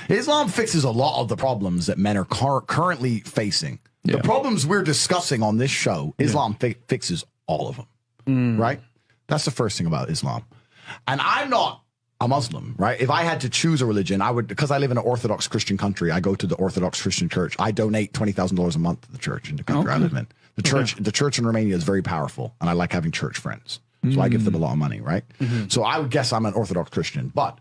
Islam fixes a lot of the problems that men are currently facing. The problems we're discussing on this show, Islam fixes all of them, right? That's the first thing about Islam. And I'm not a Muslim, right? If I had to choose a religion, I would, because I live in an Orthodox Christian country, I go to the Orthodox Christian church. I donate $20,000 a month to the church in the country I live in. The church in Romania is very powerful, and I like having church friends. So I give them a lot of money, right? So I would guess I'm an Orthodox Christian. But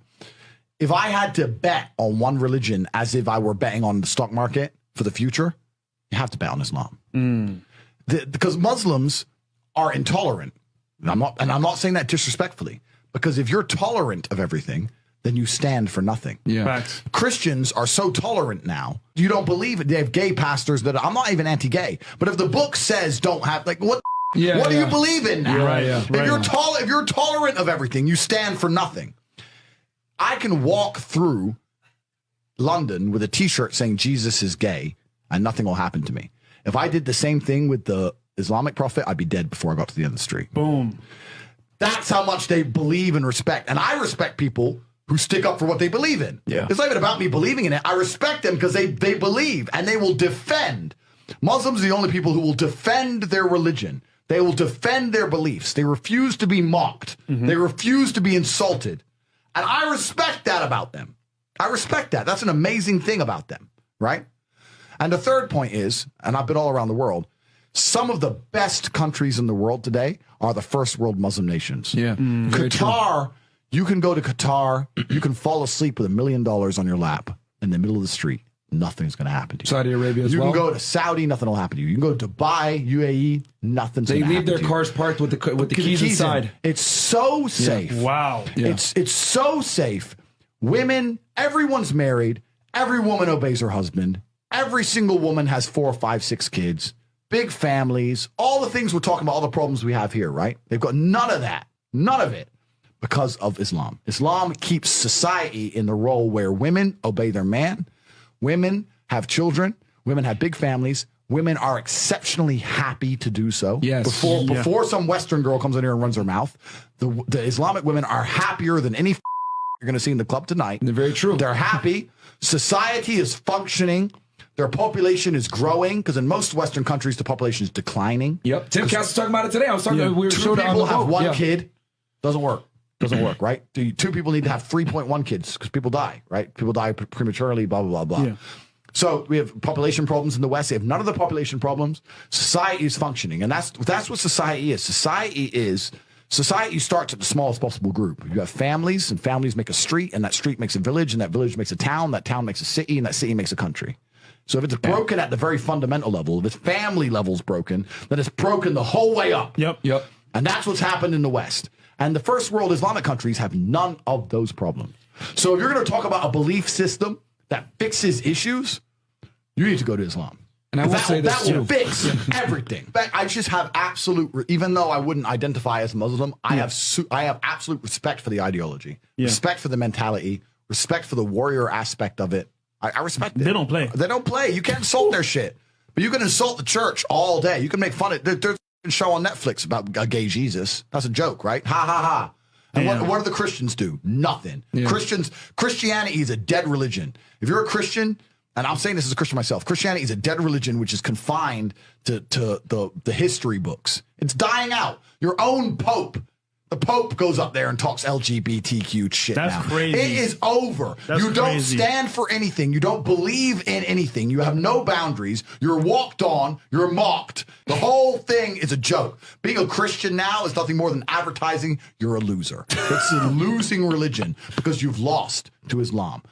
if I had to bet on one religion as if I were betting on the stock market for the future, you have to bet on Islam. Because Muslims are intolerant. And I'm not saying that disrespectfully, because if you're tolerant of everything, then you stand for nothing. Facts. Christians are so tolerant now. You don't believe it. They have gay pastors that I'm not even anti-gay, but if the book says don't have, like, what do you believe in now? If you're tolerant of everything, you stand for nothing. I can walk through London with a t-shirt saying Jesus is gay and nothing will happen to me. If I did the same thing with the Islamic prophet, I'd be dead before I got to the end of the street. Boom. That's how much they believe and respect. And I respect people who stick up for what they believe in. It's not even about me believing in it. I respect them because they believe and they will defend. Muslims are the only people who will defend their religion. They will defend their beliefs. They refuse to be mocked. They refuse to be insulted. And I respect that about them. I respect that. That's an amazing thing about them, right? And the third point is, and I've been all around the world, some of the best countries in the world today are the first world Muslim nations. Qatar, you can go to Qatar, you can fall asleep with $1 million on your lap in the middle of the street. Nothing's going to happen to you. Saudi Arabia as well. You can go to Saudi, nothing will happen to you. You can go to Dubai, UAE, nothing's going to happen to you. They leave their cars parked with the keys inside. It's so safe. Wow. It's so safe. Women, everyone's married. Every woman obeys her husband. Every single woman has 4, 5, 6 kids. Big families. All the things we're talking about, all the problems we have here, right? They've got none of that. None of it. Because of Islam. Islam keeps society in the role where women obey their man. Women have children. Women have big families. Women are exceptionally happy to do so. Before some Western girl comes in here and runs her mouth, the Islamic women are happier than any you're going to see in the club tonight. They're very true. They're happy. Society is functioning. Their population is growing because in most Western countries, the population is declining. Tim Cass was talking about it today. I was talking about we were two people have one Yeah. kid. Doesn't work. Doesn't work, right? Two people need to have 3.1 kids because people die, right? People die prematurely, blah, blah, blah, blah. Yeah. So we have population problems in the West. They have none of the population problems. Society is functioning. And that's what society is. Society starts at the smallest possible group. You have families, and families make a street, and that street makes a village, and that village makes a town, that town makes a city, and that city makes a country. So if it's broken at the very fundamental level, if its family level's broken, then it's broken the whole way up. Yep. And that's what's happened in the West. And the first world Islamic countries have none of those problems. So if you're going to talk about a belief system that fixes issues, you need to go to Islam. And I will say this that will fix everything. I just have absolute, even though I wouldn't identify as Muslim, I have absolute respect for the ideology, respect for the mentality, respect for the warrior aspect of it. I respect it. They don't play. They don't play. You can't insult their shit. But you can insult the church all day. You can make fun of it. There's a show on Netflix about a gay Jesus. That's a joke, right? Ha, ha, ha. And what do the Christians do? Nothing. Yeah. Christianity is a dead religion. If you're a Christian, and I'm saying this as a Christian myself, Christianity is a dead religion which is confined to the history books. It's dying out. Your own Pope. The Pope goes up there and talks LGBTQ shit now. That's crazy. It is over. You don't stand for anything. You don't believe in anything. You have no boundaries. You're walked on. You're mocked. The whole thing is a joke. Being a Christian now is nothing more than advertising you're a loser. It's a losing religion because you've lost to Islam.